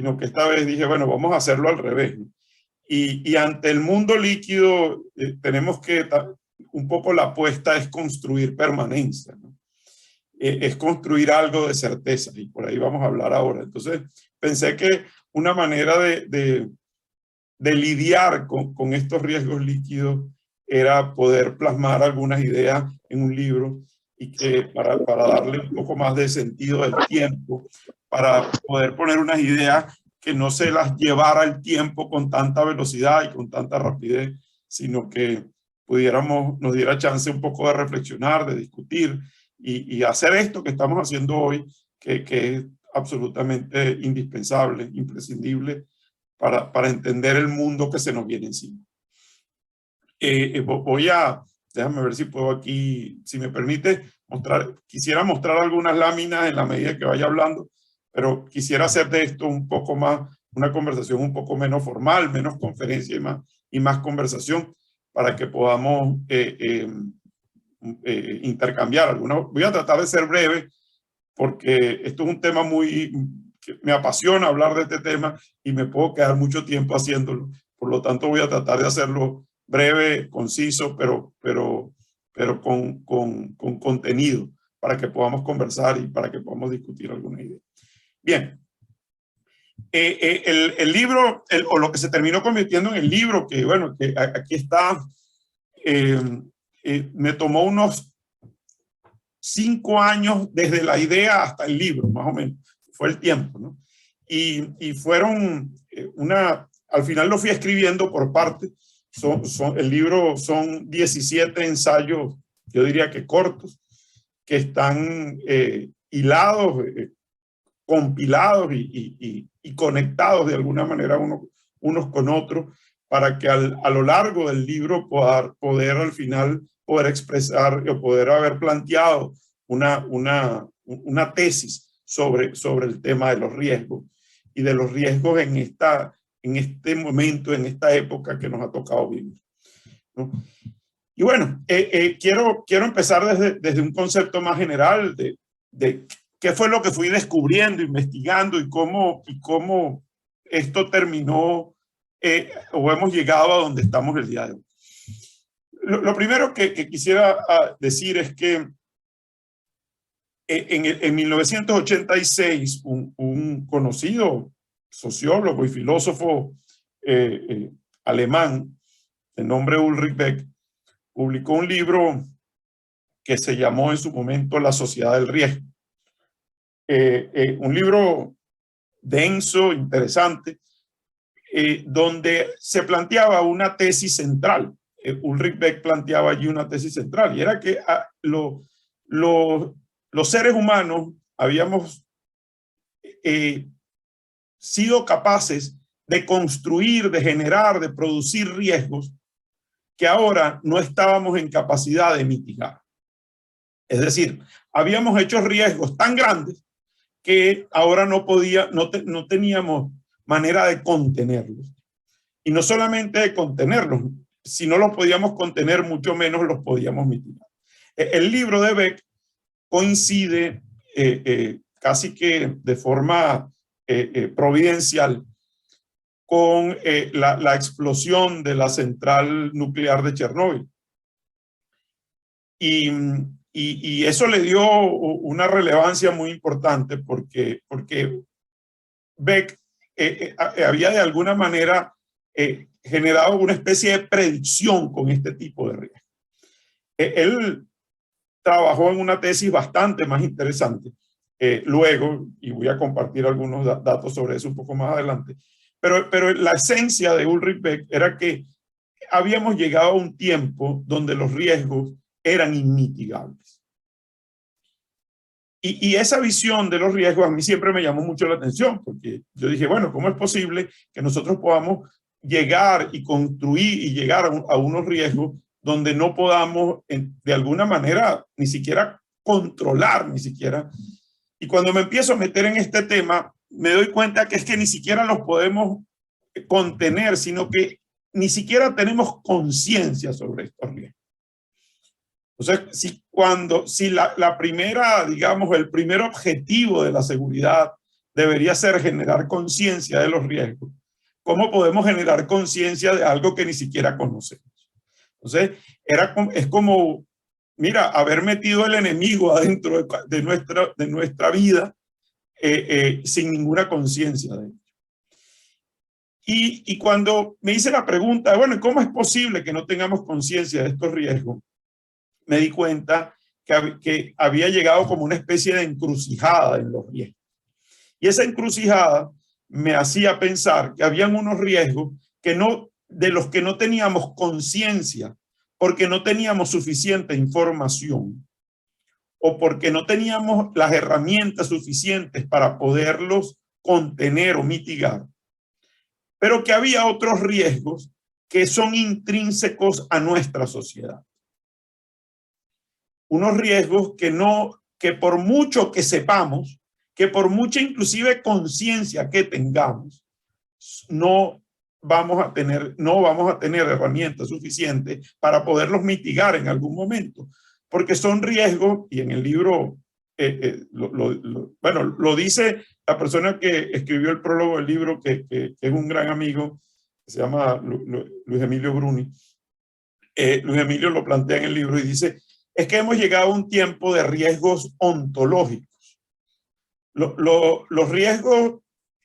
sino que esta vez dije, bueno, vamos a hacerlo al revés, ¿no? Y ante el mundo líquido tenemos que, un poco la apuesta es construir permanencia, ¿no? Es construir algo de certeza, y por ahí vamos a hablar ahora. Entonces pensé que una manera de lidiar con estos riesgos líquidos era poder plasmar algunas ideas en un libro y que para darle un poco más de sentido del tiempo, para poder poner unas ideas que no se las llevara el tiempo con tanta velocidad y con tanta rapidez, sino que nos diera chance un poco de reflexionar, de discutir y hacer esto que estamos haciendo hoy, que es absolutamente indispensable, imprescindible para entender el mundo que se nos viene encima. Déjame ver si puedo aquí, si me permite, quisiera mostrar algunas láminas en la medida que vaya hablando, pero quisiera hacer de esto un poco más, una conversación un poco menos formal, menos conferencia y más conversación, para que podamos intercambiar algunas. Voy a tratar de ser breve, porque esto es un tema que me apasiona hablar de este tema y me puedo quedar mucho tiempo haciéndolo. Por lo tanto, voy a tratar de hacerlo breve, conciso, pero con contenido para que podamos conversar y para que podamos discutir alguna idea. Bien. El libro, o lo que se terminó convirtiendo en el libro, que bueno, que aquí está, me tomó unos 5 años desde la idea hasta el libro, más o menos. Fue el tiempo, ¿no? Y fueron al final lo fui escribiendo por partes. El libro son 17 ensayos, yo diría que cortos, que están hilados, compilados y conectados de alguna manera unos con otros, para que a lo largo del libro poder al final poder expresar o poder haber planteado una tesis sobre el tema de los riesgos y de los riesgos en este momento, en esta época que nos ha tocado vivir, ¿no? Y bueno, quiero empezar desde un concepto más general de qué fue lo que fui descubriendo, investigando y cómo esto terminó o hemos llegado a donde estamos el día de hoy. Lo primero que quisiera decir es que en 1986 un conocido sociólogo y filósofo alemán de nombre Ulrich Beck publicó un libro que se llamó en su momento La Sociedad del Riesgo. Un libro denso, interesante, donde se planteaba una tesis central. Ulrich Beck planteaba allí una tesis central, y era que los seres humanos habíamos sido capaces de construir, de generar, de producir riesgos que ahora no estábamos en capacidad de mitigar. Es decir, habíamos hecho riesgos tan grandes que ahora no teníamos manera de contenerlos. Y no solamente de contenerlos, si no los podíamos contener, mucho menos los podíamos mitigar. El libro de Beck coincide casi que de forma providencial con la explosión de la central nuclear de Chernóbil. Y eso le dio una relevancia muy importante porque Beck había de alguna manera generado una especie de predicción con este tipo de riesgo. Él trabajó en una tesis bastante más interesante luego, y voy a compartir algunos datos sobre eso un poco más adelante, pero la esencia de Ulrich Beck era que habíamos llegado a un tiempo donde los riesgos eran inmitigables. Y esa visión de los riesgos a mí siempre me llamó mucho la atención, porque yo dije, bueno, ¿cómo es posible que nosotros podamos llegar y construir y llegar a unos riesgos donde no podamos de alguna manera ni siquiera controlar, ni siquiera? Y cuando me empiezo a meter en este tema, me doy cuenta que es que ni siquiera los podemos contener, sino que ni siquiera tenemos conciencia sobre estos riesgos. Entonces, si la primera, digamos, el primer objetivo de la seguridad, debería ser generar conciencia de los riesgos, ¿cómo podemos generar conciencia de algo que ni siquiera conocemos? Entonces, es como, mira, haber metido el enemigo adentro de nuestra vida sin ninguna conciencia de ello. Y cuando me hice la pregunta, bueno, ¿cómo es posible que no tengamos conciencia de estos riesgos? Me di cuenta que había llegado como una especie de encrucijada en los riesgos. Y esa encrucijada me hacía pensar que habían unos riesgos de los que no teníamos conciencia porque no teníamos suficiente información o porque no teníamos las herramientas suficientes para poderlos contener o mitigar, pero que había otros riesgos que son intrínsecos a nuestra sociedad. Unos riesgos que por mucho que sepamos, que por mucha inclusive conciencia que tengamos, no vamos a tener herramientas suficientes para poderlos mitigar en algún momento, porque son riesgos, y en el libro, lo dice la persona que escribió el prólogo del libro, que es un gran amigo, que se llama Luis Emilio Bruni. Luis Emilio lo plantea en el libro y dice, es que hemos llegado a un tiempo de riesgos ontológicos. Los riesgos,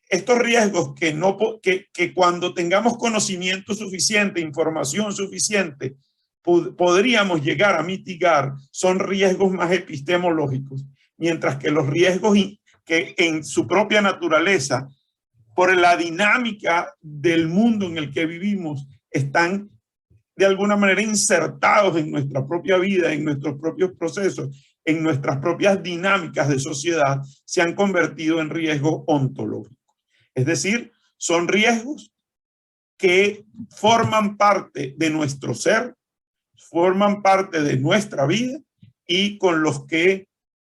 estos riesgos que cuando tengamos conocimiento suficiente, información suficiente, podríamos llegar a mitigar, son riesgos más epistemológicos, mientras que los riesgos que en su propia naturaleza, por la dinámica del mundo en el que vivimos, están de alguna manera insertados en nuestra propia vida, en nuestros propios procesos, en nuestras propias dinámicas de sociedad, se han convertido en riesgos ontológicos. Es decir, son riesgos que forman parte de nuestro ser, forman parte de nuestra vida y con los que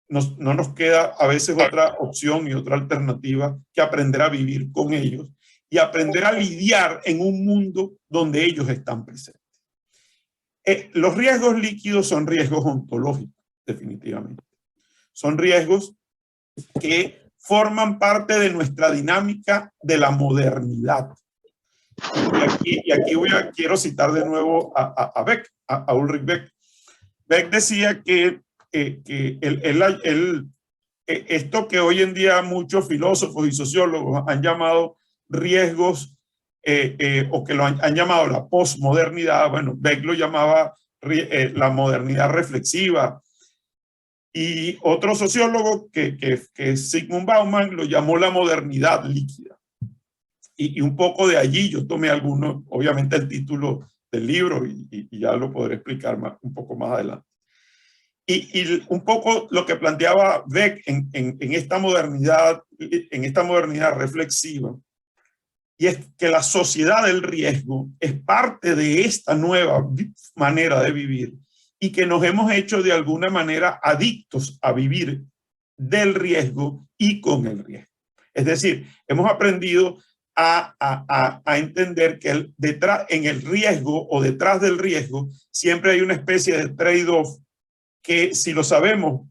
no nos queda a veces otra opción y otra alternativa que aprender a vivir con ellos y aprender a lidiar en un mundo donde ellos están presentes. Los riesgos líquidos son riesgos ontológicos, definitivamente. Son riesgos que forman parte de nuestra dinámica de la modernidad. Y aquí quiero citar de nuevo a Beck, a Ulrich Beck. Beck decía que esto que hoy en día muchos filósofos y sociólogos han llamado riesgos o que lo han llamado la posmodernidad, bueno, Beck lo llamaba la modernidad reflexiva. Y otro sociólogo que es Zygmunt Bauman lo llamó la modernidad líquida. Y un poco de allí yo tomé obviamente el título del libro y ya lo podré explicar un poco más adelante. Y un poco lo que planteaba Beck en esta modernidad reflexiva, y es que la sociedad del riesgo es parte de esta nueva manera de vivir y que nos hemos hecho de alguna manera adictos a vivir del riesgo y con el riesgo. Es decir, hemos aprendido a entender que en el riesgo o detrás del riesgo siempre hay una especie de trade-off que si lo sabemos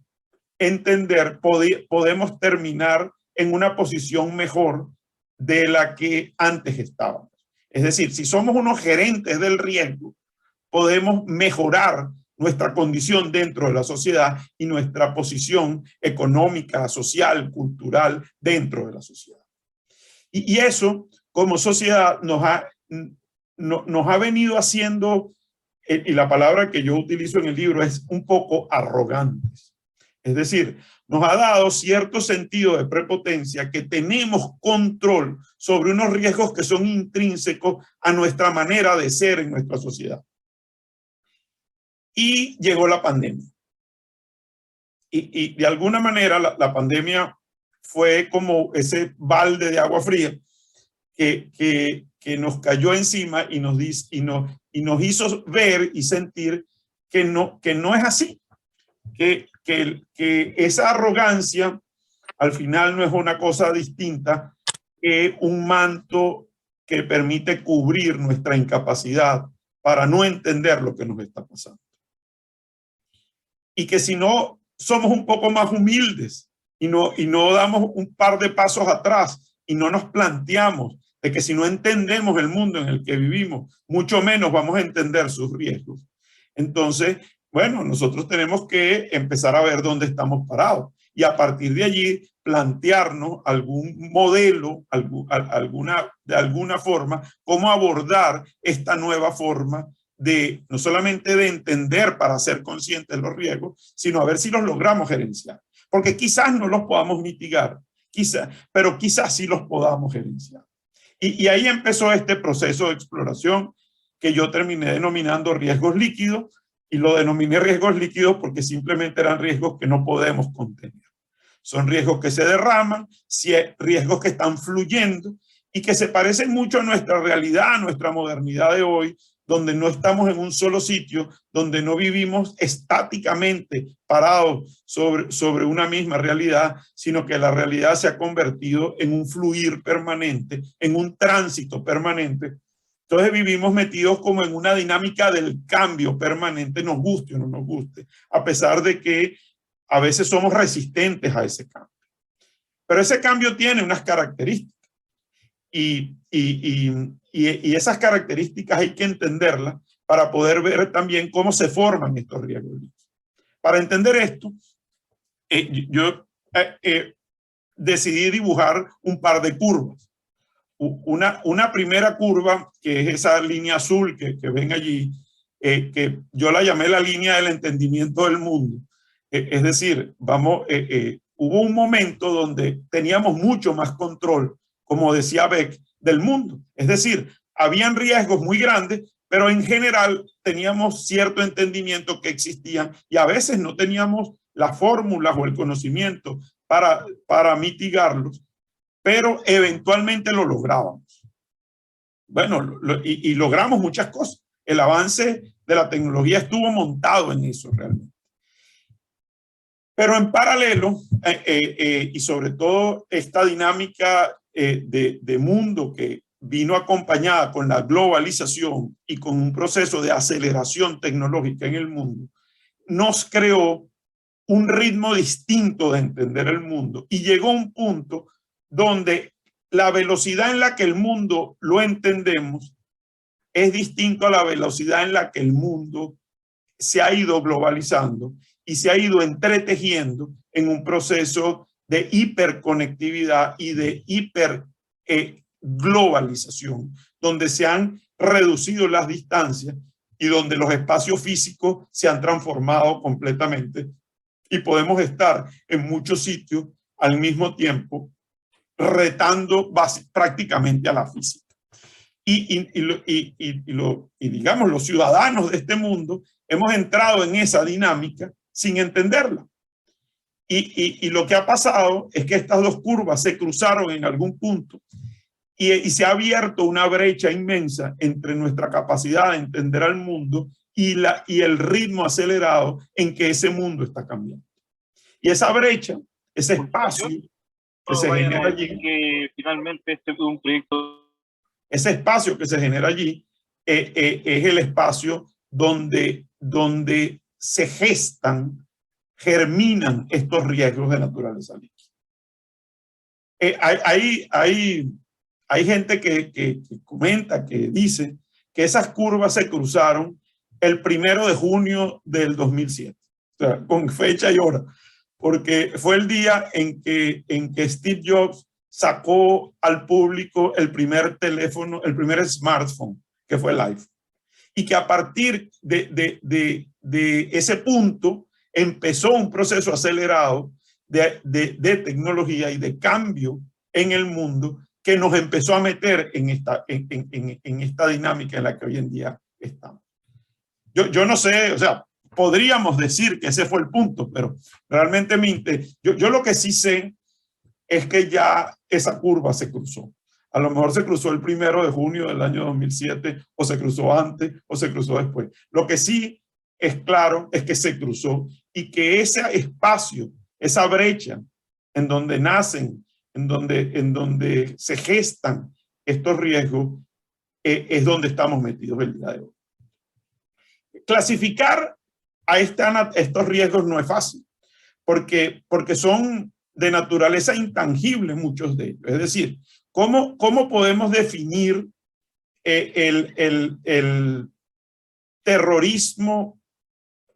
entender podemos terminar en una posición mejor de la que antes estábamos. Es decir, si somos unos gerentes del riesgo, podemos mejorar nuestra condición dentro de la sociedad y nuestra posición económica, social, cultural dentro de la sociedad. Y eso, como sociedad, nos ha venido haciendo, y la palabra que yo utilizo en el libro es un poco arrogantes. Es decir, nos ha dado cierto sentido de prepotencia, que tenemos control sobre unos riesgos que son intrínsecos a nuestra manera de ser en nuestra sociedad. Y llegó la pandemia. Y de alguna manera la pandemia fue como ese balde de agua fría que nos cayó encima y nos hizo ver y sentir que no es así. Que esa arrogancia al final no es una cosa distinta que un manto que permite cubrir nuestra incapacidad para no entender lo que nos está pasando. Y que si no somos un poco más humildes y no damos un par de pasos atrás y no nos planteamos de que si no entendemos el mundo en el que vivimos, mucho menos vamos a entender sus riesgos. Entonces, bueno, nosotros tenemos que empezar a ver dónde estamos parados y a partir de allí plantearnos algún modelo, de alguna forma, cómo abordar esta nueva forma de no solamente de entender para ser conscientes de los riesgos, sino a ver si los logramos gerenciar. Porque quizás no los podamos mitigar, pero quizás sí los podamos gerenciar. Y ahí empezó este proceso de exploración que yo terminé denominando riesgos líquidos, y lo denominé riesgos líquidos porque simplemente eran riesgos que no podemos contener. Son riesgos que se derraman, riesgos que están fluyendo y que se parecen mucho a nuestra realidad, a nuestra modernidad de hoy, donde no estamos en un solo sitio, donde no vivimos estáticamente parados sobre una misma realidad, sino que la realidad se ha convertido en un fluir permanente, en un tránsito permanente. Entonces vivimos metidos como en una dinámica del cambio permanente, nos guste o no nos guste, a pesar de que a veces somos resistentes a ese cambio. Pero ese cambio tiene unas características y esas características hay que entenderlas para poder ver también cómo se forman estos riesgos. Para entender esto, yo decidí dibujar un par de curvas. Una primera curva, que es esa línea azul que ven allí, que yo la llamé la línea del entendimiento del mundo. Es decir, hubo un momento donde teníamos mucho más control, como decía Beck, del mundo. Es decir, habían riesgos muy grandes, pero en general teníamos cierto entendimiento que existían y a veces no teníamos las fórmulas o el conocimiento para mitigarlos, pero eventualmente lo lográbamos. Bueno, y logramos muchas cosas. El avance de la tecnología estuvo montado en eso realmente. Pero en paralelo, y sobre todo esta dinámica de mundo que vino acompañada con la globalización y con un proceso de aceleración tecnológica en el mundo, nos creó un ritmo distinto de entender el mundo y llegó a un punto donde la velocidad en la que el mundo lo entendemos es distinto a la velocidad en la que el mundo se ha ido globalizando y se ha ido entretejiendo en un proceso de hiperconectividad y de hiperglobalización, donde se han reducido las distancias y donde los espacios físicos se han transformado completamente y podemos estar en muchos sitios al mismo tiempo retando prácticamente a la física. Y digamos, los ciudadanos de este mundo hemos entrado en esa dinámica sin entenderla. Y lo que ha pasado es que estas dos curvas se cruzaron en algún punto y se ha abierto una brecha inmensa entre nuestra capacidad de entender al mundo y el ritmo acelerado en que ese mundo está cambiando. Y esa brecha, ese espacio que se genera allí, que finalmente este es un proyecto. Ese espacio que se genera allí es el espacio donde se germinan estos riesgos de naturaleza líquida. Hay gente que comenta, que dice que esas curvas se cruzaron el 1 de junio del 2007, o sea, con fecha y hora, porque fue el día en que Steve Jobs sacó al público el primer teléfono, el primer smartphone, que fue el iPhone. Y que a partir de ese punto empezó un proceso acelerado de tecnología y de cambio en el mundo que nos empezó a meter en esta dinámica en la que hoy en día estamos. Yo no sé, o sea, podríamos decir que ese fue el punto, pero realmente yo lo que sí sé es que ya esa curva se cruzó. A lo mejor se cruzó el 1 de junio del año 2007, o se cruzó antes, o se cruzó después. Lo que sí es claro es que se cruzó y que ese espacio, esa brecha en donde nacen, en donde se gestan estos riesgos, es donde estamos metidos el día de hoy. Clasificar a estos riesgos no es fácil, porque son de naturaleza intangible, muchos de ellos. Es decir, ¿cómo podemos definir el terrorismo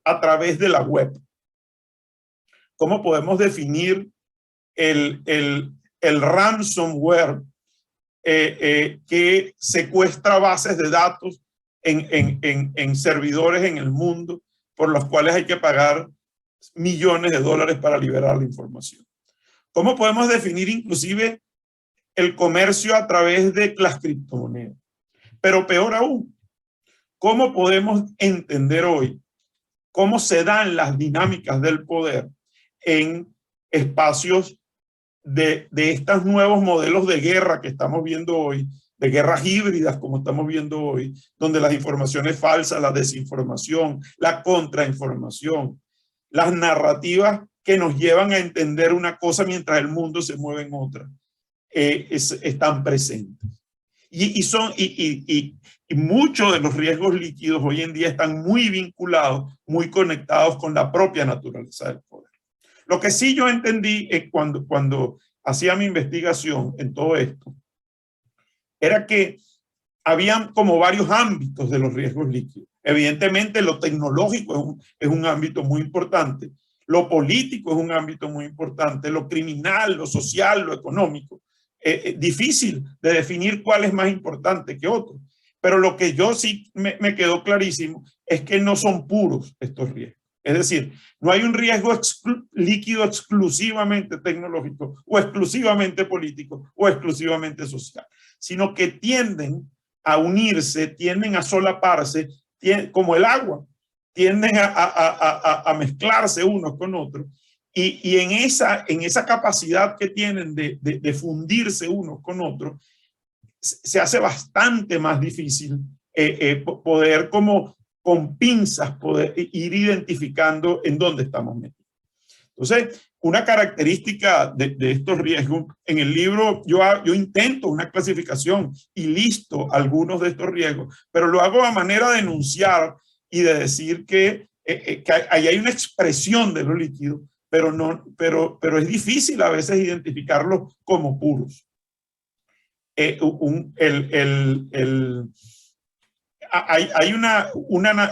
a través de la web? ¿Cómo podemos definir el ransomware que secuestra bases de datos en servidores en el mundo por los cuales hay que pagar millones de dólares para liberar la información? ¿Cómo podemos definir inclusive el comercio a través de las criptomonedas? Pero peor aún, ¿cómo podemos entender hoy cómo se dan las dinámicas del poder en espacios de estos nuevos modelos de guerra que estamos viendo hoy, de guerras híbridas como estamos viendo hoy, donde las informaciones falsas, la desinformación, la contrainformación, las narrativas que nos llevan a entender una cosa mientras el mundo se mueve en otra, están presentes. Y muchos de los riesgos líquidos hoy en día están muy vinculados, muy conectados con la propia naturaleza del poder. Lo que sí yo entendí cuando hacía mi investigación en todo esto, era que habían como varios ámbitos de los riesgos líquidos. Evidentemente lo tecnológico es un ámbito muy importante, lo político es un ámbito muy importante, lo criminal, lo social, lo económico. Difícil de definir cuál es más importante que otro. Pero lo que yo sí me quedó clarísimo es que no son puros estos riesgos. Es decir, no hay un riesgo líquido exclusivamente tecnológico o exclusivamente político o exclusivamente social, sino que tienden a unirse, tienden a solaparse, como el agua, tienden a mezclarse unos con otros. Y en esa capacidad que tienen de fundirse unos con otros, se hace bastante más difícil poder como con pinzas poder ir identificando en dónde estamos metidos. Entonces, una característica de estos riesgos, en el libro yo intento una clasificación y listo algunos de estos riesgos, pero lo hago a manera de enunciar y de decir que ahí hay una expresión de lo líquido, pero es difícil a veces identificarlos como puros. Hay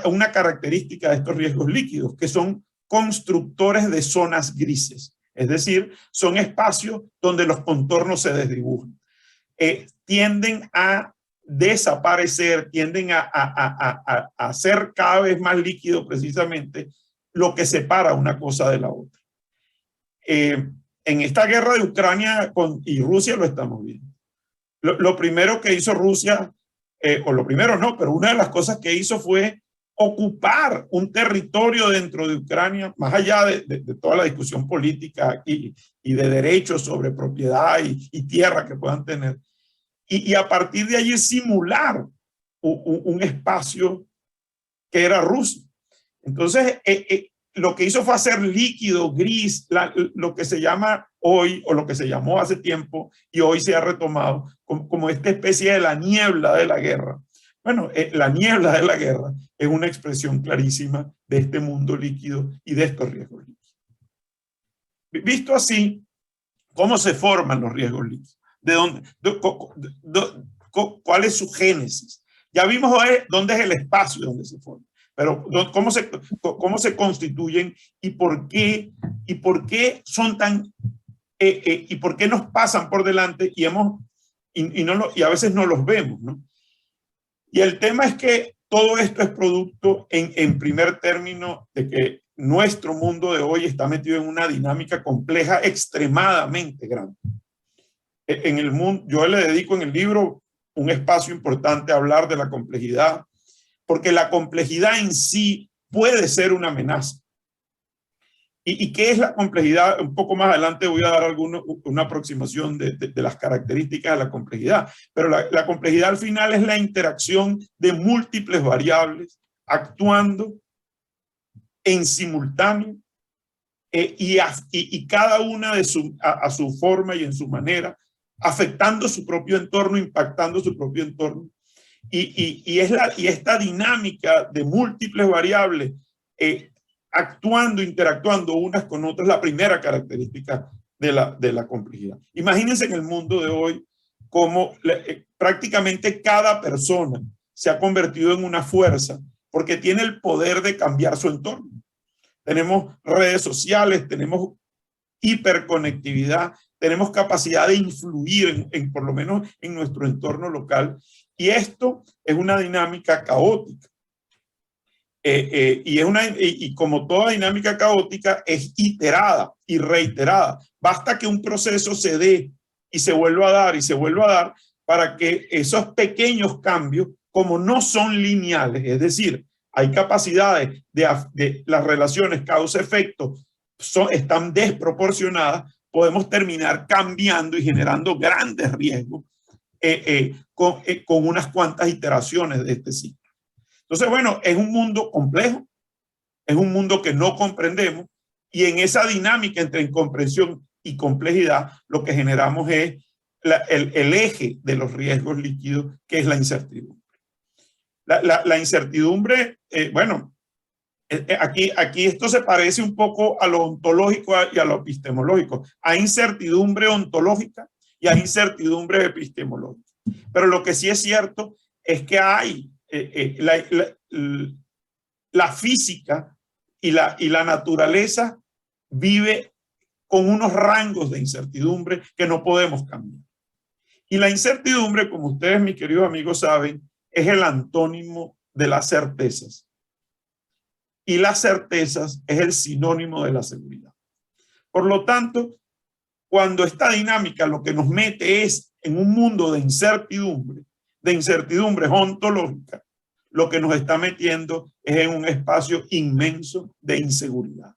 una característica de estos riesgos líquidos que son constructores de zonas grises, es decir, son espacios donde los contornos se desdibujan. Tienden a desaparecer, tienden a ser cada vez más líquido precisamente lo que separa una cosa de la otra. En esta guerra de Ucrania y Rusia lo estamos viendo. Lo primero que hizo Rusia, o lo primero no, pero una de las cosas que hizo fue ocupar un territorio dentro de Ucrania, más allá de toda la discusión política y de derechos sobre propiedad y tierra que puedan tener, y a partir de allí simular un espacio que era Rusia. Entonces, lo que hizo fue hacer líquido, gris, lo que se llama hoy, o lo que se llamó hace tiempo, y hoy se ha retomado, como esta especie de la niebla de la guerra. Bueno, la niebla de la guerra es una expresión clarísima de este mundo líquido y de estos riesgos líquidos. Visto así, ¿cómo se forman los riesgos líquidos? ¿Cuál es su génesis? Ya vimos dónde es el espacio donde se forman. Pero ¿cómo se constituyen y por qué son tan y por qué nos pasan por delante y a veces no los vemos, ¿no? Y el tema es que todo esto es producto en primer término de que nuestro mundo de hoy está metido en una dinámica compleja extremadamente grande. En el mundo, yo le dedico en el libro un espacio importante a hablar de la complejidad, porque la complejidad en sí puede ser una amenaza. ¿Y qué es la complejidad? Un poco más adelante voy a dar una aproximación de las características de la complejidad, pero la complejidad al final es la interacción de múltiples variables actuando en simultáneo y cada una a su forma y en su manera, afectando su propio entorno, impactando su propio entorno. Y esta dinámica de múltiples variables actuando, interactuando unas con otras, la primera característica de la complejidad. Imagínense en el mundo de hoy cómo prácticamente cada persona se ha convertido en una fuerza porque tiene el poder de cambiar su entorno. Tenemos redes sociales, tenemos hiperconectividad, tenemos capacidad de influir por lo menos en nuestro entorno local, y esto es una dinámica caótica. Y como toda dinámica caótica es iterada y reiterada. Basta que un proceso se dé y se vuelva a dar y se vuelva a dar para que esos pequeños cambios, como no son lineales, es decir, hay capacidades de las relaciones causa-efecto están desproporcionadas, podemos terminar cambiando y generando grandes riesgos con unas cuantas iteraciones de este ciclo. Entonces, bueno, es un mundo complejo, es un mundo que no comprendemos, y en esa dinámica entre incomprensión y complejidad, lo que generamos es el eje de los riesgos líquidos, que es la incertidumbre. La incertidumbre, bueno, aquí esto se parece un poco a lo ontológico y a lo epistemológico. Hay incertidumbre ontológica y hay incertidumbre epistemológica. Pero lo que sí es cierto es que hay la física y la naturaleza vive con unos rangos de incertidumbre que no podemos cambiar. Y la incertidumbre, como ustedes, mis queridos amigos, saben, es el antónimo de las certezas. Y las certezas es el sinónimo de la seguridad. Por lo tanto, cuando esta dinámica lo que nos mete es en un mundo de incertidumbre ontológica, lo que nos está metiendo es en un espacio inmenso de inseguridad.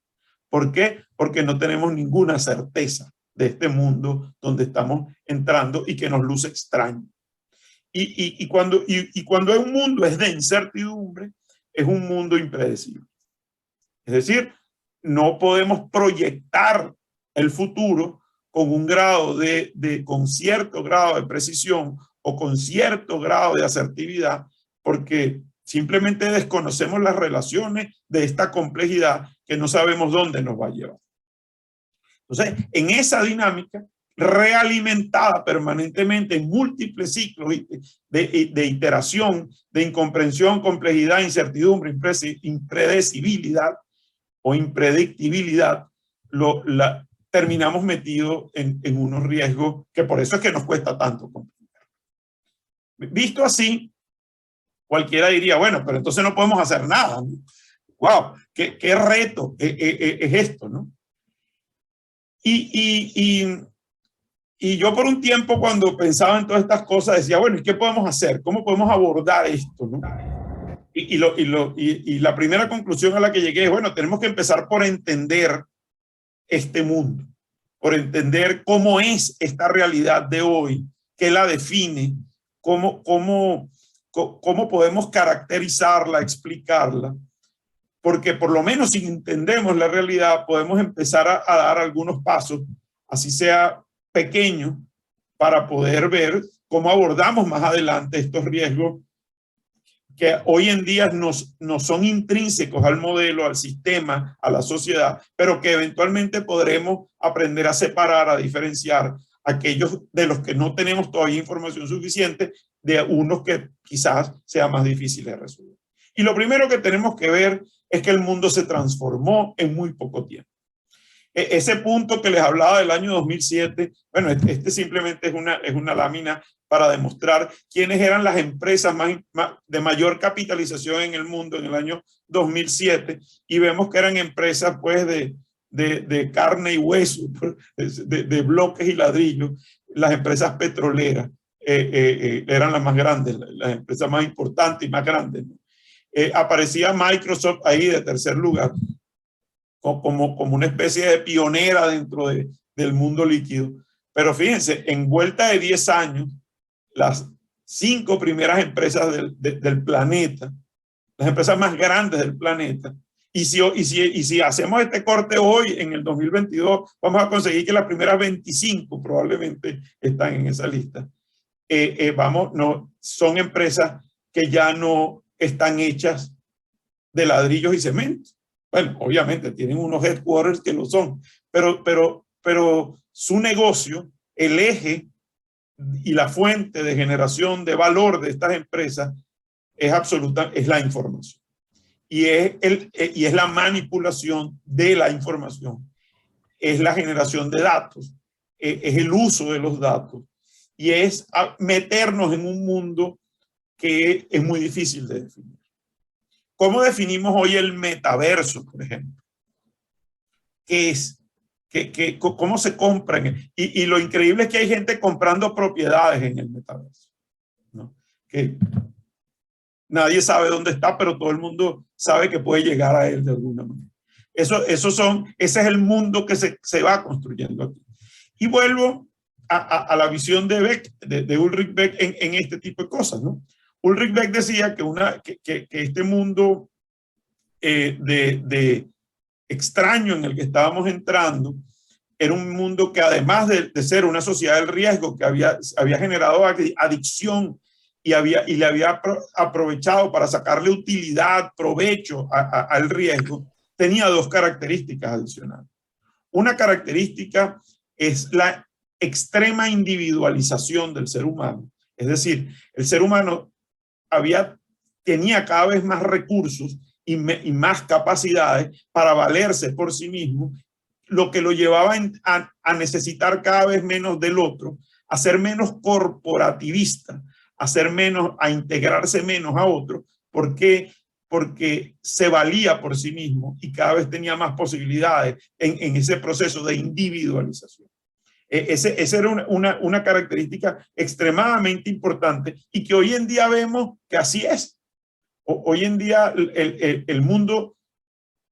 ¿Por qué? Porque no tenemos ninguna certeza de este mundo donde estamos entrando y que nos luce extraño. Y cuando un mundo es de incertidumbre, es un mundo impredecible. Es decir, no podemos proyectar el futuro con un grado con cierto grado de precisión o con cierto grado de asertividad, porque simplemente desconocemos las relaciones de esta complejidad que no sabemos dónde nos va a llevar. Entonces, en esa dinámica realimentada permanentemente en múltiples ciclos de iteración, de incomprensión, complejidad, incertidumbre, impredecibilidad o impredictibilidad, terminamos metidos en unos riesgos que por eso es que nos cuesta tanto comprender. Visto así, cualquiera diría, bueno, pero entonces no podemos hacer nada, ¿no? ¡Wow! ¡Qué reto es esto!, ¿no? Y yo por un tiempo, cuando pensaba en todas estas cosas, decía, bueno, ¿y qué podemos hacer? ¿Cómo podemos abordar esto, no? Y la primera conclusión a la que llegué es, bueno, tenemos que empezar por entender este mundo, por entender cómo es esta realidad de hoy, qué la define, cómo podemos caracterizarla, explicarla, porque por lo menos si entendemos la realidad podemos empezar a dar algunos pasos, así sea pequeño, para poder ver cómo abordamos más adelante estos riesgos que hoy en día no son intrínsecos al modelo, al sistema, a la sociedad, pero que eventualmente podremos aprender a separar, a diferenciar aquellos de los que no tenemos todavía información suficiente de unos que quizás sea más difícil de resolver. Y lo primero que tenemos que ver es que el mundo se transformó en muy poco tiempo. Ese punto que les hablaba del año 2007, bueno, este simplemente es una lámina para demostrar quiénes eran las empresas de mayor capitalización en el mundo en el año 2007, y vemos que eran empresas pues de carne y hueso, de bloques y ladrillos. Las empresas petroleras eran las más grandes, las empresas más importantes y más grandes, ¿no? Aparecía Microsoft ahí de tercer lugar, como una especie de pionera dentro del mundo líquido. Pero fíjense, en vuelta de 10 años, las 5 primeras empresas del planeta, las empresas más grandes del planeta, y si hacemos este corte hoy, en el 2022, vamos a conseguir que las primeras 25 probablemente están en esa lista. Son empresas que ya no están hechas de ladrillos y cemento. Bueno, obviamente tienen unos headquarters que lo son, pero su negocio, el eje y la fuente de generación de valor de estas empresas es la información. Y es la manipulación de la información. Es la generación de datos. Es el uso de los datos. Y es meternos en un mundo que es muy difícil de definir. ¿Cómo definimos hoy el metaverso, por ejemplo? ¿Qué es? ¿Cómo se compran? Y lo increíble es que hay gente comprando propiedades en el metaverso, ¿no? Que nadie sabe dónde está, pero todo el mundo sabe que puede llegar a él de alguna manera. Ese es el mundo que se va construyendo aquí. Y vuelvo a la visión de Beck, de Ulrich Beck en este tipo de cosas, ¿no? Ulrich Beck decía que este mundo de extraño en el que estábamos entrando era un mundo que, además de ser una sociedad del riesgo que había generado adicción y le había aprovechado para sacarle utilidad, provecho al riesgo, tenía dos características adicionales. Una característica es la extrema individualización del ser humano. Es decir, el ser humano tenía cada vez más recursos y más capacidades para valerse por sí mismo, lo que lo llevaba a necesitar cada vez menos del otro, a ser menos corporativista, a integrarse menos a otro, porque se valía por sí mismo y cada vez tenía más posibilidades en ese proceso de individualización. Esa era una característica extremadamente importante y que hoy en día vemos que así es. Hoy en día el mundo,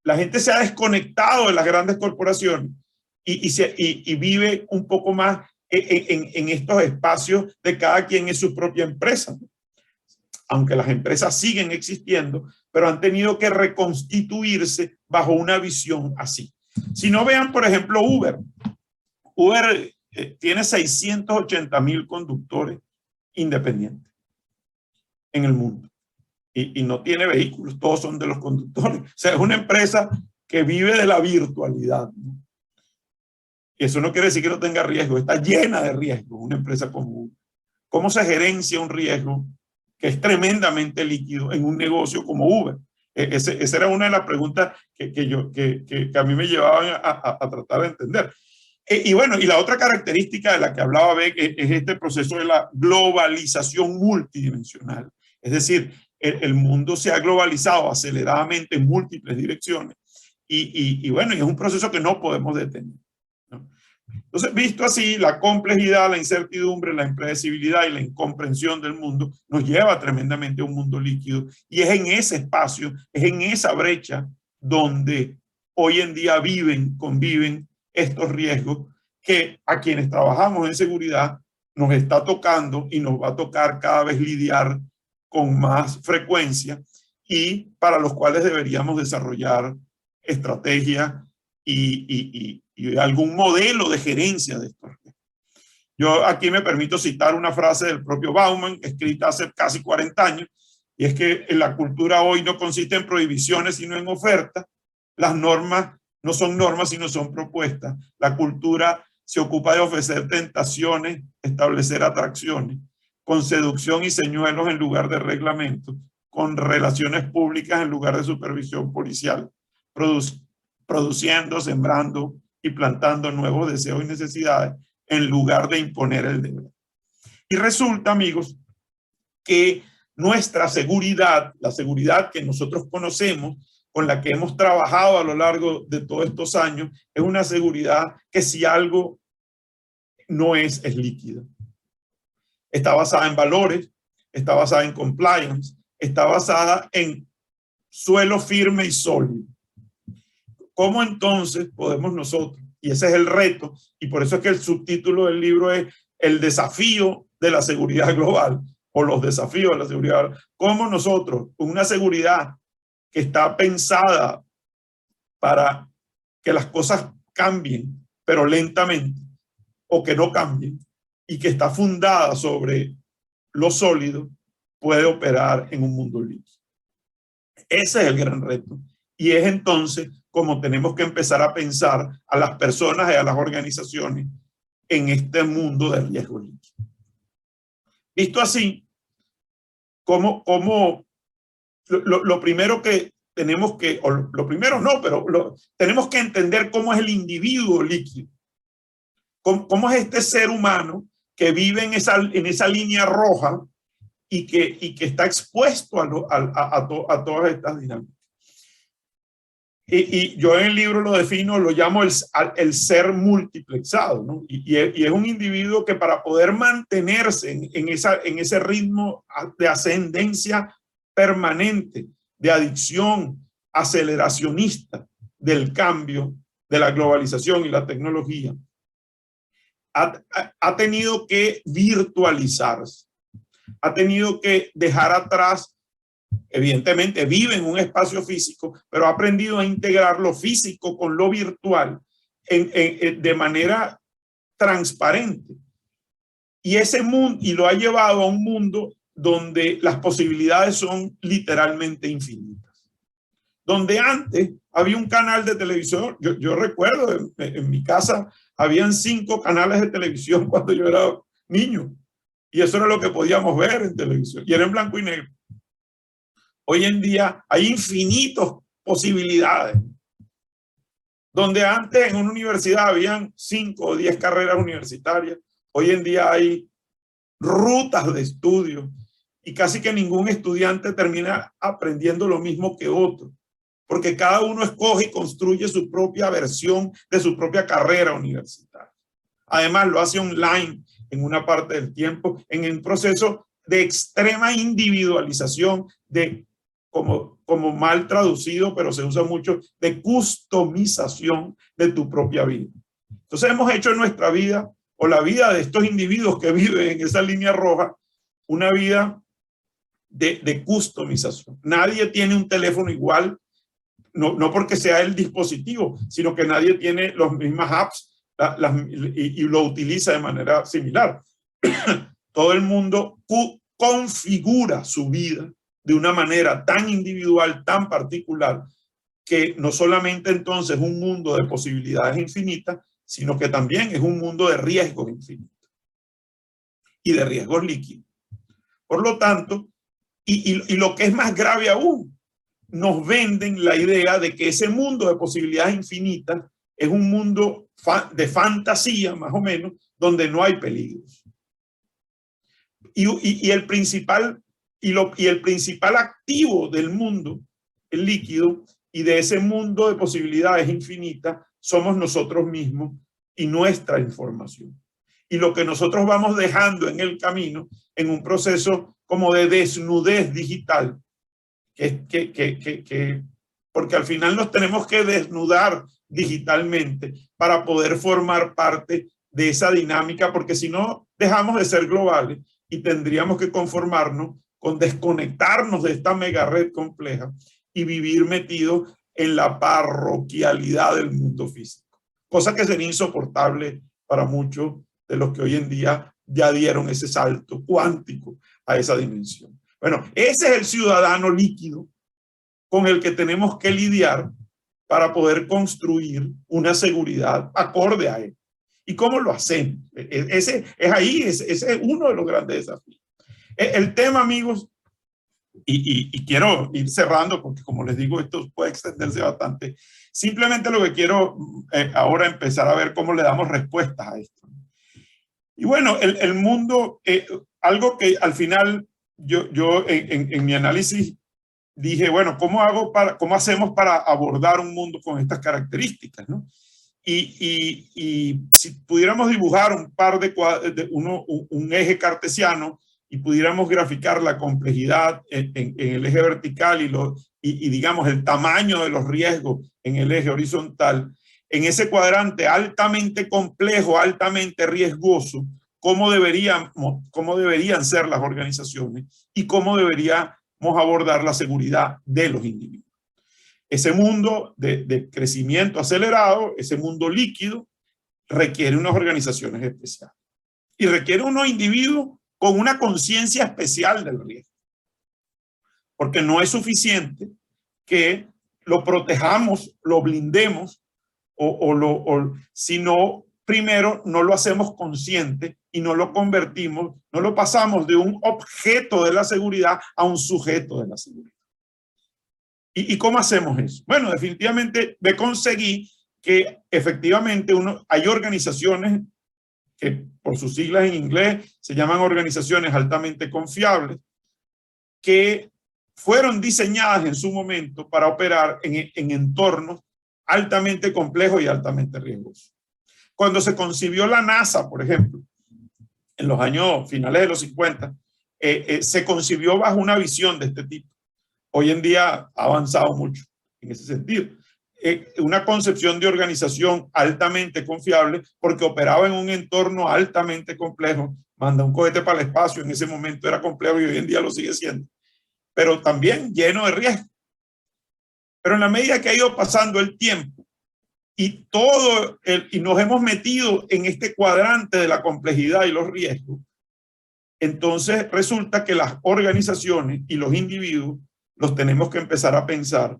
la gente se ha desconectado de las grandes corporaciones y vive un poco más en estos espacios de cada quien en su propia empresa. Aunque las empresas siguen existiendo, pero han tenido que reconstituirse bajo una visión así. Si no, vean, por ejemplo, Uber. Uber tiene 680,000 conductores independientes en el mundo. Y no tiene vehículos, todos son de los conductores. O sea, es una empresa que vive de la virtualidad, ¿no? Eso no quiere decir que no tenga riesgo, está llena de riesgos una empresa como Uber. ¿Cómo se gerencia un riesgo que es tremendamente líquido en un negocio como Uber? Esa era una de las preguntas que a mí me llevaban a tratar de entender. Y bueno, y la otra característica de la que hablaba Beck es este proceso de la globalización multidimensional. Es decir, el mundo se ha globalizado aceleradamente en múltiples direcciones y bueno, y es un proceso que no podemos detener, ¿no? Entonces, visto así, la complejidad, la incertidumbre, la impredecibilidad y la incomprensión del mundo nos lleva tremendamente a un mundo líquido y es en ese espacio, es en esa brecha donde hoy en día conviven estos riesgos que a quienes trabajamos en seguridad nos está tocando y nos va a tocar cada vez lidiar con más frecuencia y para los cuales deberíamos desarrollar estrategias y algún modelo de gerencia de estos riesgos. Yo aquí me permito citar una frase del propio Bauman, escrita hace casi 40 años, y es que la cultura hoy no consiste en prohibiciones, sino en ofertas. Las normas no son normas, sino son propuestas. La cultura se ocupa de ofrecer tentaciones, establecer atracciones, con seducción y señuelos en lugar de reglamentos, con relaciones públicas en lugar de supervisión policial, produciendo, sembrando y plantando nuevos deseos y necesidades en lugar de imponer el deber. Y resulta, amigos, que nuestra seguridad, la seguridad que nosotros conocemos, con la que hemos trabajado a lo largo de todos estos años, es una seguridad que si algo no es líquida. Está basada en valores, está basada en compliance, está basada en suelo firme y sólido. ¿Cómo entonces podemos nosotros? Y ese es el reto, y por eso es que el subtítulo del libro es El desafío de la seguridad global, o los desafíos de la seguridad global. ¿Cómo nosotros, con una seguridad que está pensada para que las cosas cambien, pero lentamente, o que no cambien, y que está fundada sobre lo sólido, puede operar en un mundo líquido? Ese es el gran reto. Y es entonces como tenemos que empezar a pensar a las personas y a las organizaciones en este mundo de riesgo líquido. Visto así, lo primero que tenemos que, o lo primero no, pero tenemos que entender cómo es el individuo líquido. Cómo es este ser humano que vive en esa línea roja y que está expuesto a todas estas dinámicas. Y yo en el libro lo defino, lo llamo el ser multiplexado, ¿no? Y es un individuo que para poder mantenerse en ese ritmo de ascendencia permanente, de adicción aceleracionista del cambio, de la globalización y la tecnología, ha tenido que virtualizarse, ha tenido que dejar atrás. Evidentemente vive en un espacio físico, pero ha aprendido a integrar lo físico con lo virtual de manera transparente. Y ese mundo, y lo ha llevado a un mundo donde las posibilidades son literalmente infinitas. Donde antes había un canal de televisión, yo recuerdo en mi casa habían 5 canales de televisión cuando yo era niño. Y eso era lo que podíamos ver en televisión. Y era en blanco y negro. Hoy en día hay infinitas posibilidades. Donde antes en una universidad habían 5 o 10 carreras universitarias, hoy en día hay rutas de estudio y casi que ningún estudiante termina aprendiendo lo mismo que otro, porque cada uno escoge y construye su propia versión de su propia carrera universitaria. Además lo hace online en una parte del tiempo, en un proceso de extrema individualización, como mal traducido, pero se usa mucho, de customización de tu propia vida. Entonces hemos hecho en nuestra vida, o la vida de estos individuos que viven en esa línea roja, una vida de customización. Nadie tiene un teléfono igual, no porque sea el dispositivo, sino que nadie tiene las mismas apps y lo utiliza de manera similar. Todo el mundo configura su vida de una manera tan individual, tan particular, que no solamente entonces es un mundo de posibilidades infinitas, sino que también es un mundo de riesgos infinitos y de riesgos líquidos. Por lo tanto, y lo que es más grave aún, nos venden la idea de que ese mundo de posibilidades infinitas es un mundo de fantasía, más o menos, donde no hay peligros. Y el principal activo del mundo, el líquido, y de ese mundo de posibilidades infinitas, somos nosotros mismos y nuestra información. Y lo que nosotros vamos dejando en el camino, en un proceso como de desnudez digital, porque al final nos tenemos que desnudar digitalmente para poder formar parte de esa dinámica, porque si no, dejamos de ser globales y tendríamos que conformarnos con desconectarnos de esta mega red compleja y vivir metidos en la parroquialidad del mundo físico, cosa que sería insoportable para muchos de los que hoy en día ya dieron ese salto cuántico a esa dimensión. Bueno, ese es el ciudadano líquido con el que tenemos que lidiar para poder construir una seguridad acorde a él. ¿Y cómo lo hacemos? Ese es uno de los grandes desafíos. El tema, amigos, y quiero ir cerrando porque, como les digo, esto puede extenderse bastante. Simplemente lo que quiero ahora empezar a ver cómo le damos respuestas a esto. Y bueno, el mundo, algo que al final yo en mi análisis dije, bueno, ¿cómo hacemos para abordar un mundo con estas características, ¿no? Y si pudiéramos dibujar un eje cartesiano y pudiéramos graficar la complejidad en el eje vertical y digamos el tamaño de los riesgos en el eje horizontal, en ese cuadrante altamente complejo, altamente riesgoso, cómo deberían ser las organizaciones y cómo deberíamos abordar la seguridad de los individuos. Ese mundo de crecimiento acelerado, ese mundo líquido, requiere unas organizaciones especiales y requiere unos individuos con una conciencia especial del riesgo. Porque no es suficiente que lo protejamos, lo blindemos, sino primero no lo hacemos consciente y no lo convertimos, no lo pasamos de un objeto de la seguridad a un sujeto de la seguridad. ¿Y cómo hacemos eso? Bueno, definitivamente me conseguí que efectivamente hay organizaciones que por sus siglas en inglés se llaman organizaciones altamente confiables, que fueron diseñadas en su momento para operar en entornos altamente complejos y altamente riesgosos. Cuando se concibió la NASA, por ejemplo, en los años finales de los 50, se concibió bajo una visión de este tipo. Hoy en día ha avanzado mucho en ese sentido. Una concepción de organización altamente confiable porque operaba en un entorno altamente complejo. Manda un cohete para el espacio, en ese momento era complejo y hoy en día lo sigue siendo, pero también lleno de riesgo. Pero en la medida que ha ido pasando el tiempo y nos hemos metido en este cuadrante de la complejidad y los riesgos, entonces resulta que las organizaciones y los individuos los tenemos que empezar a pensar,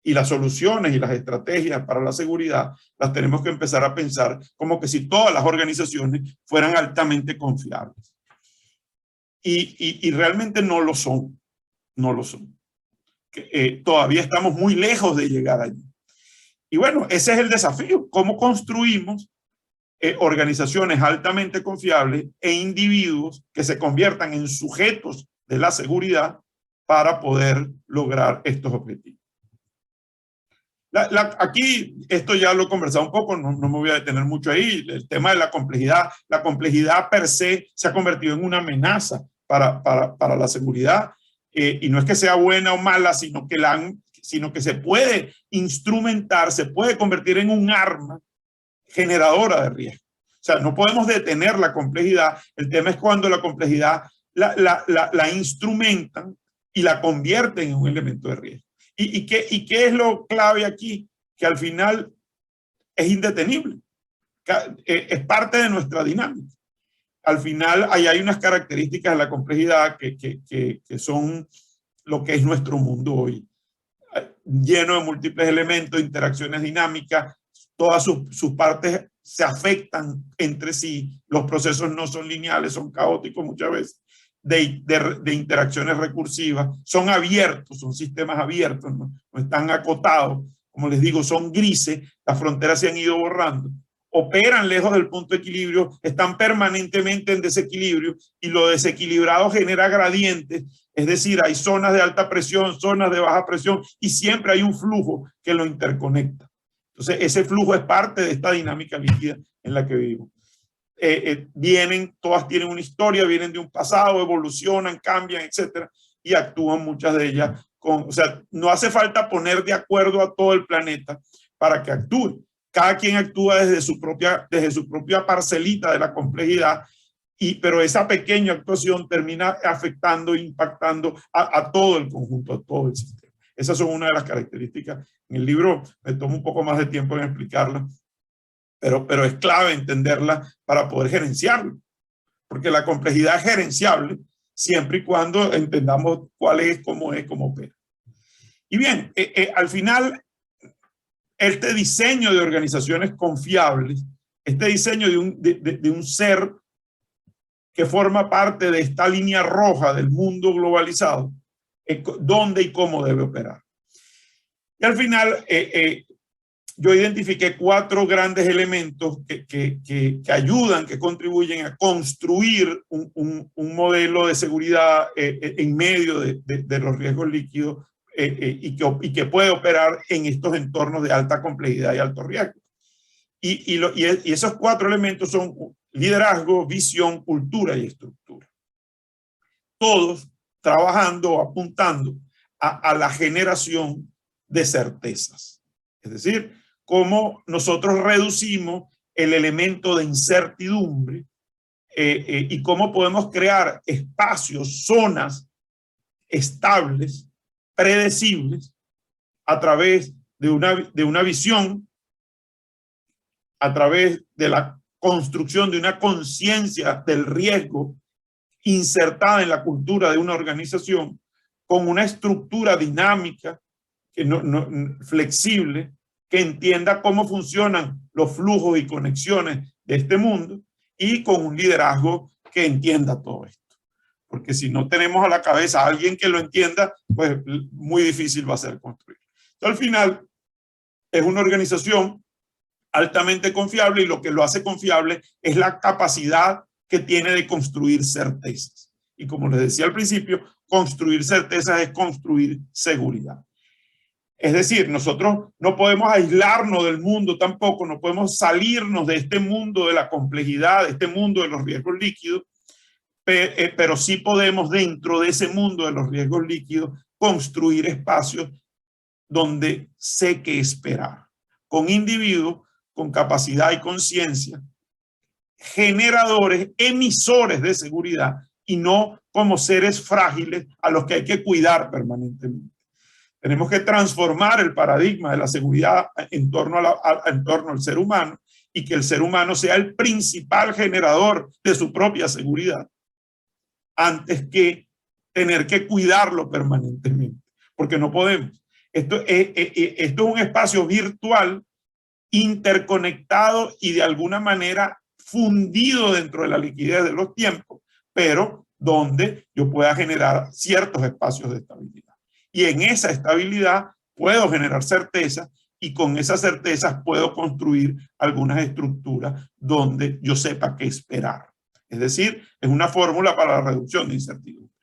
y las soluciones y las estrategias para la seguridad las tenemos que empezar a pensar como que si todas las organizaciones fueran altamente confiables. Y realmente no lo son, no lo son. Todavía estamos muy lejos de llegar allí. Y bueno, ese es el desafío, cómo construimos organizaciones altamente confiables e individuos que se conviertan en sujetos de la seguridad para poder lograr estos objetivos. Aquí esto ya lo he conversado un poco, no me voy a detener mucho ahí. El tema de la complejidad per se ha convertido en una amenaza para la seguridad, y no es que sea buena o mala, sino que se puede instrumentar, se puede convertir en un arma generadora de riesgo. O sea, no podemos detener la complejidad. El tema es cuando la complejidad la instrumentan y la convierten en un elemento de riesgo. ¿Y qué es lo clave aquí? Que al final es indetenible. Es parte de nuestra dinámica. Al final hay unas características de la complejidad que son lo que es nuestro mundo hoy. Lleno de múltiples elementos, interacciones dinámicas, todas sus partes se afectan entre sí, los procesos no son lineales, son caóticos muchas veces, de interacciones recursivas, son abiertos, son sistemas abiertos, no están acotados, como les digo, son grises, las fronteras se han ido borrando, operan lejos del punto de equilibrio, están permanentemente en desequilibrio y lo desequilibrado genera gradientes, es decir, hay zonas de alta presión, zonas de baja presión y siempre hay un flujo que lo interconecta. Entonces, ese flujo es parte de esta dinámica líquida en la que vivimos. Todas tienen una historia, vienen de un pasado, evolucionan, cambian, etcétera, y actúan muchas de ellas o sea, no hace falta poner de acuerdo a todo el planeta para que actúe. Cada quien actúa desde su propia parcelita de la complejidad, pero esa pequeña actuación termina afectando, impactando a todo el conjunto, a todo el sistema. Esas son una de las características. En el libro me tomo un poco más de tiempo en explicarla, pero es clave entenderla para poder gerenciarlo, porque la complejidad es gerenciable siempre y cuando entendamos cuál es, cómo opera. Y bien, al final, este diseño de organizaciones confiables, este diseño de un ser que forma parte de esta línea roja del mundo globalizado, dónde y cómo debe operar. Y al final, yo identifiqué 4 grandes elementos que ayudan, que contribuyen a construir un modelo de seguridad en medio de los riesgos líquidos y que puede operar en estos entornos de alta complejidad y alto riesgo. Y esos 4 elementos son liderazgo, visión, cultura y estructura. Todos trabajando, apuntando a la generación de certezas. Es decir, cómo nosotros reducimos el elemento de incertidumbre y cómo podemos crear espacios, zonas estables, predecibles, a través de una visión, a través de la construcción de una conciencia del riesgo insertada en la cultura de una organización, con una estructura dinámica, flexible, que entienda cómo funcionan los flujos y conexiones de este mundo y con un liderazgo que entienda todo esto. Porque si no tenemos a la cabeza a alguien que lo entienda, pues muy difícil va a ser construir. Entonces, al final, es una organización altamente confiable y lo que lo hace confiable es la capacidad que tiene de construir certezas. Y como les decía al principio, construir certezas es construir seguridad. Es decir, nosotros no podemos aislarnos del mundo tampoco, no podemos salirnos de este mundo de la complejidad, de este mundo de los riesgos líquidos, pero sí podemos dentro de ese mundo de los riesgos líquidos construir espacios donde sé qué esperar, con individuos con capacidad y conciencia, generadores, emisores de seguridad y no como seres frágiles a los que hay que cuidar permanentemente. Tenemos que transformar el paradigma de la seguridad en torno al ser humano y que el ser humano sea el principal generador de su propia seguridad antes que tener que cuidarlo permanentemente, porque no podemos. Esto es un espacio virtual interconectado y de alguna manera fundido dentro de la liquidez de los tiempos, pero donde yo pueda generar ciertos espacios de estabilidad. Y en esa estabilidad puedo generar certeza y con esas certezas puedo construir algunas estructuras donde yo sepa qué esperar. Es decir, es una fórmula para la reducción de incertidumbre.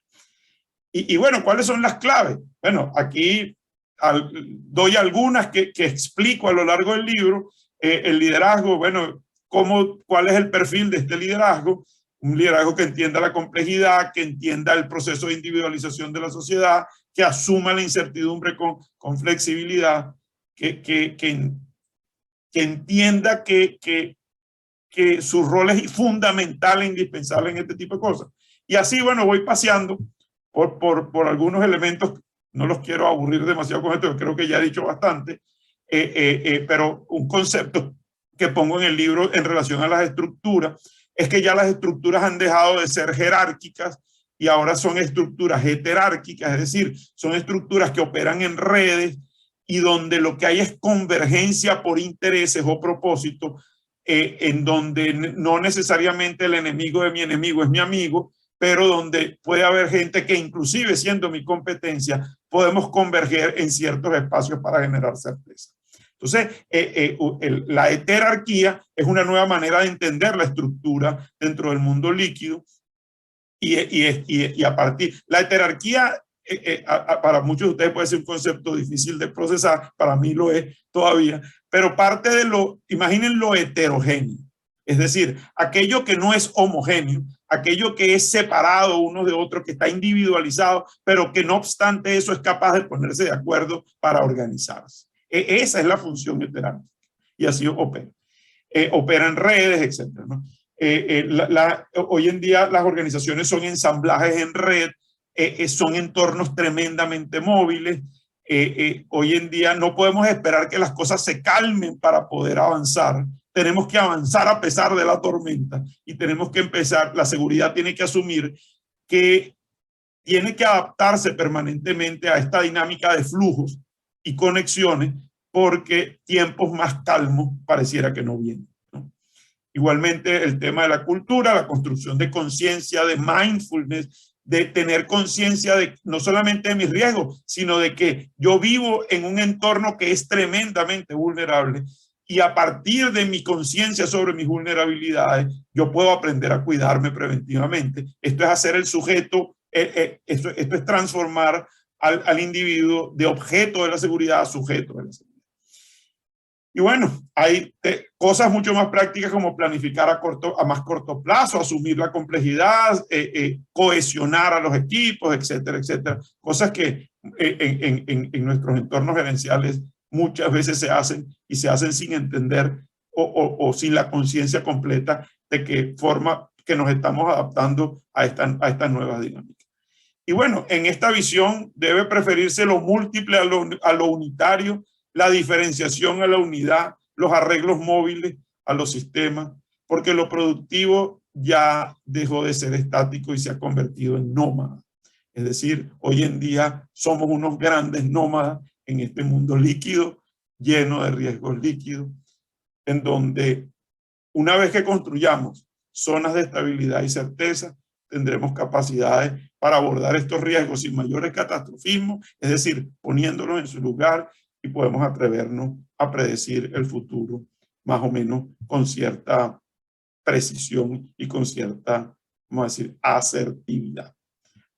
Y bueno, ¿cuáles son las claves? Bueno, aquí doy algunas que explico a lo largo del libro. El liderazgo, bueno, ¿cuál es el perfil de este liderazgo? Un liderazgo que entienda la complejidad, que entienda el proceso de individualización de la sociedad, que asuma la incertidumbre con flexibilidad, que entienda que su rol es fundamental e indispensable en este tipo de cosas. Y así, bueno, voy paseando por algunos elementos. No los quiero aburrir demasiado con esto, creo que ya he dicho bastante, pero un concepto que pongo en el libro en relación a las estructuras es que ya las estructuras han dejado de ser jerárquicas y ahora son estructuras heterárquicas, es decir, son estructuras que operan en redes y donde lo que hay es convergencia por intereses o propósitos, en donde no necesariamente el enemigo de mi enemigo es mi amigo, pero donde puede haber gente que inclusive siendo mi competencia, podemos converger en ciertos espacios para generar certeza. Entonces, la heterarquía es una nueva manera de entender la estructura dentro del mundo líquido y a partir, la heterarquía para muchos de ustedes puede ser un concepto difícil de procesar, para mí lo es todavía, pero parte de imaginen lo heterogéneo, es decir, aquello que no es homogéneo, aquello que es separado uno de otro, que está individualizado, pero que no obstante eso es capaz de ponerse de acuerdo para organizarse. Esa es la función heterárquica y así opera. Opera en redes, etc., ¿no? Hoy en día las organizaciones son ensamblajes en red, son entornos tremendamente móviles. Hoy en día no podemos esperar que las cosas se calmen para poder avanzar. Tenemos que avanzar a pesar de la tormenta y tenemos que empezar, la seguridad tiene que asumir que tiene que adaptarse permanentemente a esta dinámica de flujos y conexiones porque tiempos más calmos pareciera que no vienen, ¿no? Igualmente el tema de la cultura, la construcción de conciencia, de mindfulness, de tener conciencia de no solamente de mis riesgos, sino de que yo vivo en un entorno que es tremendamente vulnerable y a partir de mi conciencia sobre mis vulnerabilidades, yo puedo aprender a cuidarme preventivamente. Esto es hacer el sujeto, esto es transformar al individuo de objeto de la seguridad a sujeto de la seguridad. Y bueno, hay cosas mucho más prácticas como planificar a más corto plazo, asumir la complejidad, cohesionar a los equipos, etcétera, etcétera. Cosas que en nuestros entornos gerenciales muchas veces se hacen y se hacen sin entender o sin la conciencia completa de qué forma que nos estamos adaptando a estas nuevas dinámicas. Y bueno, en esta visión debe preferirse lo múltiple a lo unitario, la diferenciación a la unidad, los arreglos móviles a los sistemas, porque lo productivo ya dejó de ser estático y se ha convertido en nómada. Es decir, hoy en día somos unos grandes nómadas en este mundo líquido lleno de riesgos líquidos, en donde una vez que construyamos zonas de estabilidad y certeza, tendremos capacidades para abordar estos riesgos sin mayores catastrofismos, es decir, poniéndolos en su lugar, y podemos atrevernos a predecir el futuro más o menos con cierta precisión y con cierta, vamos a decir, asertividad.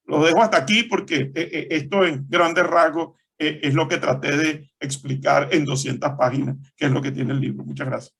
Lo dejo hasta aquí porque esto en grandes rasgos es lo que traté de explicar en 200 páginas, que es lo que tiene el libro. Muchas gracias.